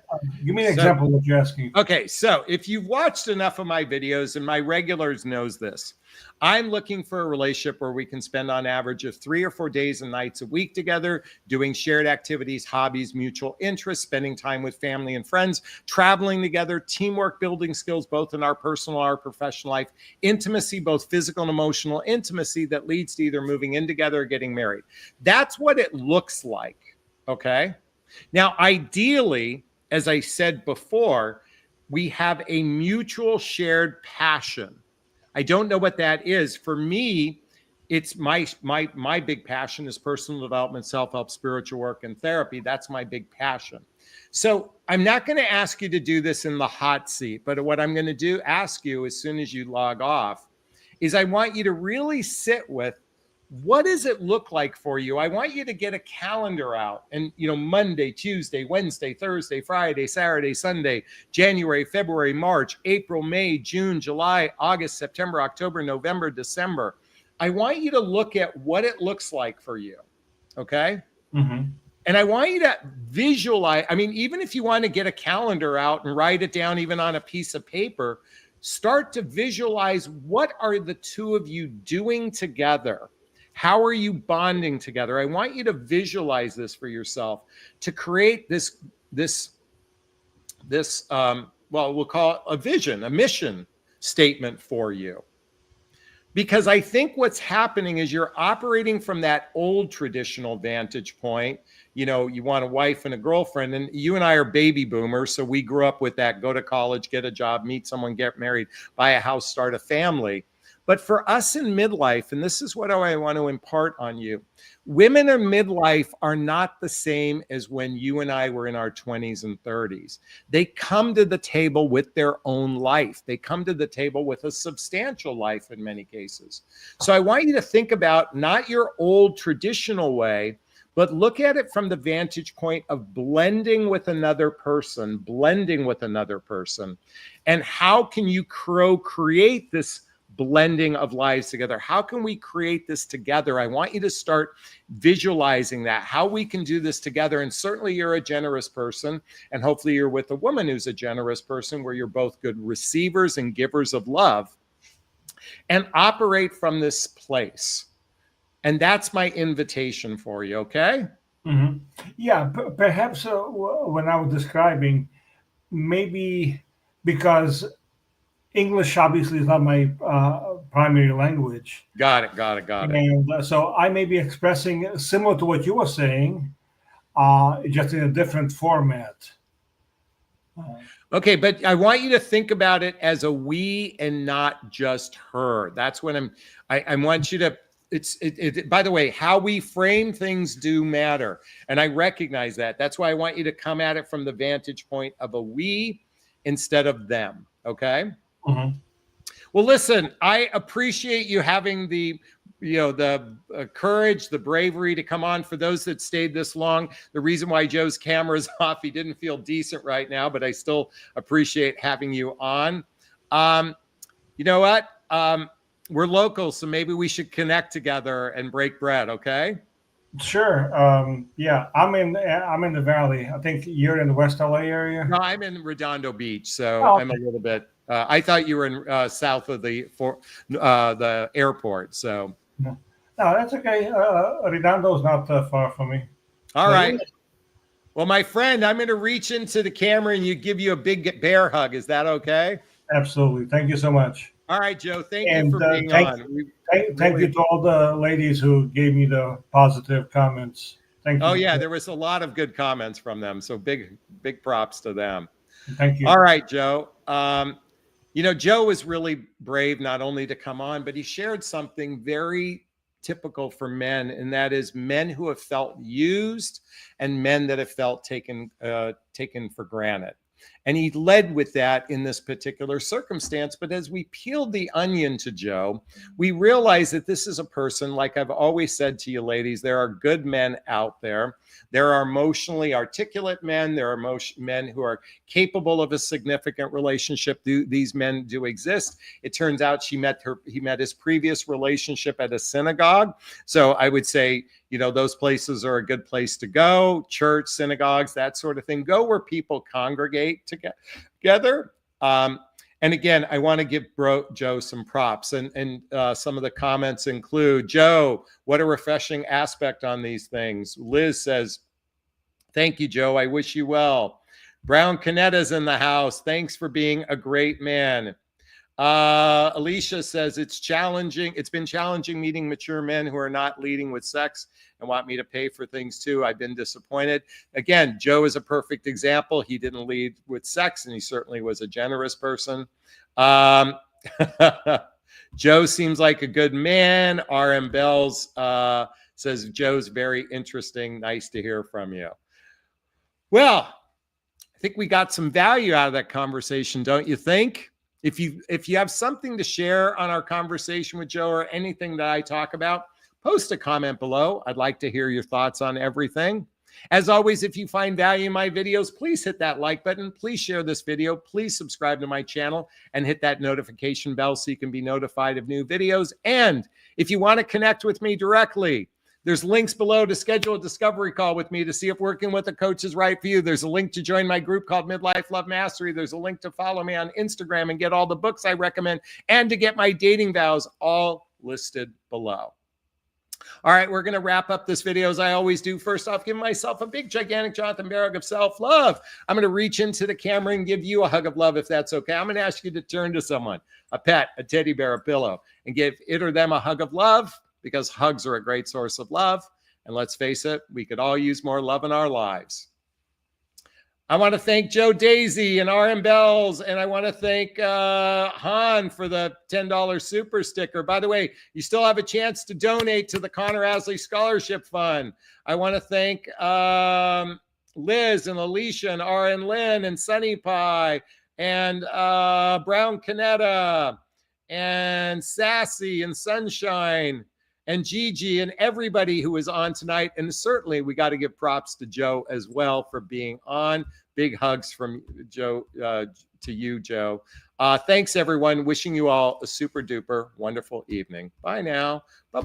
Give me an example of what you're asking. Okay, so if you've watched enough of my videos, and my regulars knows this, I'm looking for a relationship where we can spend on average of 3 or 4 days and nights a week together, doing shared activities, hobbies, mutual interests, spending time with family and friends, traveling together, teamwork, building skills, both in our personal and our professional life, intimacy, both physical and emotional intimacy that leads to either moving in together or getting married. That's what it looks like, okay? Now, ideally, as I said before, we have a mutual shared passion. I don't know what that is. For me, it's my big passion is personal development, self-help, spiritual work, and therapy. That's my big passion. So I'm not going to ask you to do this in the hot seat, but what I'm going to ask you as soon as you log off is I want you to really sit with, what does it look like for you? I want you to get a calendar out and, Monday, Tuesday, Wednesday, Thursday, Friday, Saturday, Sunday, January, February, March, April, May, June, July, August, September, October, November, December. I want you to look at what it looks like for you. Okay. Mm-hmm. And I want you to visualize. I mean, even if you want to get a calendar out and write it down, even on a piece of paper, start to visualize, what are the two of you doing together? How are you bonding together? I want you to visualize this for yourself to create this we'll call it a vision, a mission statement for you. Because I think what's happening is you're operating from that old traditional vantage point. You want a wife and a girlfriend, and you and I are baby boomers. So we grew up with that: go to college, get a job, meet someone, get married, buy a house, start a family. But for us in midlife, and this is what I want to impart on you, women in midlife are not the same as when you and I were in our 20s and 30s. They come to the table with their own life. They come to the table with a substantial life in many cases. So I want you to think about not your old traditional way, but look at it from the vantage point of blending with another person. And how can you create this blending of lives together? How can we create this together? I want you to start visualizing that, how we can do this together. And certainly you're a generous person, and hopefully you're with a woman who's a generous person, where you're both good receivers and givers of love, and operate from this place. And that's my invitation for you. Okay. Mm-hmm. Yeah, perhaps when I was describing, maybe because English obviously is not my primary language. Got it. And so I may be expressing similar to what you were saying, just in a different format. Okay, but I want you to think about it as a we and not just her. That's what I want you to, by the way, how we frame things do matter. And I recognize that. That's why I want you to come at it from the vantage point of a we instead of them. Okay. Mm-hmm. Well, listen, I appreciate you having the courage, the bravery to come on. For those that stayed this long, the reason why Joe's camera is off, he didn't feel decent right now, but I still appreciate having you on. You know what? We're local, so maybe we should connect together and break bread. Okay. Sure. Yeah, I'm in the valley. I think you're in the West LA area. No, I'm in Redondo Beach, so Oh, I'm a little bit. I thought you were in south of the airport. So, no, that's okay. Redondo's not far from me. all But right. yeah, Well, my friend, I'm going to reach into the camera and give you a big bear hug. Is that okay? absolutely. Thank you so much. All right, Joe. Thank you And for being on. We thank really. you to all the ladies who gave me the positive comments. Thank Oh you. yeah, there was a lot of good comments from them. So big props to them. Thank All you. right, Joe. Joe was really brave not only to come on, but he shared something very typical for men, and that is men who have felt used and men that have felt taken for granted. And he led with that in this particular circumstance. But as we peeled the onion to Joe, we realized that this is a person, like I've always said to you, ladies, there are good men out there. There are emotionally articulate men. There are men who are capable of a significant relationship. These men do exist. It turns out he met his previous relationship at a synagogue. So I would say, those places are a good place to go. Church, synagogues, that sort of thing. Go where people congregate together. And again, I want to give Joe some props. And some of the comments include, Joe, what a refreshing aspect on these things. Liz says, thank you, Joe. I wish you well. Brown Canetta's in the house. Thanks for being a great man. Alicia says it's challenging. It's been challenging meeting mature men who are not leading with sex and want me to pay for things too. I've been disappointed. Again, Joe is a perfect example. He didn't lead with sex, and he certainly was a generous person. Joe seems like a good man. RM Bells says Joe's very interesting. Nice to hear from you. Well, I think we got some value out of that conversation, don't you think? If you have something to share on our conversation with Joe or anything that I talk about, post a comment below. I'd like to hear your thoughts on everything. As always, if you find value in my videos, please hit that like button. Please share this video. Please subscribe to my channel and hit that notification bell so you can be notified of new videos. And if you want to connect with me directly, there's links below to schedule a discovery call with me to see if working with a coach is right for you. There's a link to join my group called Midlife Love Mastery. There's a link to follow me on Instagram and get all the books I recommend and to get my dating vows, all listed below. All right, we're going to wrap up this video as I always do. First off, give myself a big, gigantic Jonathan Bear hug of self-love. I'm going to reach into the camera and give you a hug of love if that's okay. I'm going to ask you to turn to someone, a pet, a teddy bear, a pillow, and give it or them a hug of love, because hugs are a great source of love. And let's face it, we could all use more love in our lives. I want to thank Joe Daisy and RM Bells, and I want to thank Han for the $10 super sticker. By the way, you still have a chance to donate to the Connor Asley Scholarship Fund. I want to thank Liz and Alicia and RN Lynn and Sunny Pie and Brown Canetta and Sassy and Sunshine and Gigi and everybody who was on tonight. And certainly we got to give props to Joe as well for being on. Big hugs from Joe to you, Joe. Thanks, everyone. Wishing you all a super duper wonderful evening. Bye now. Bye-bye.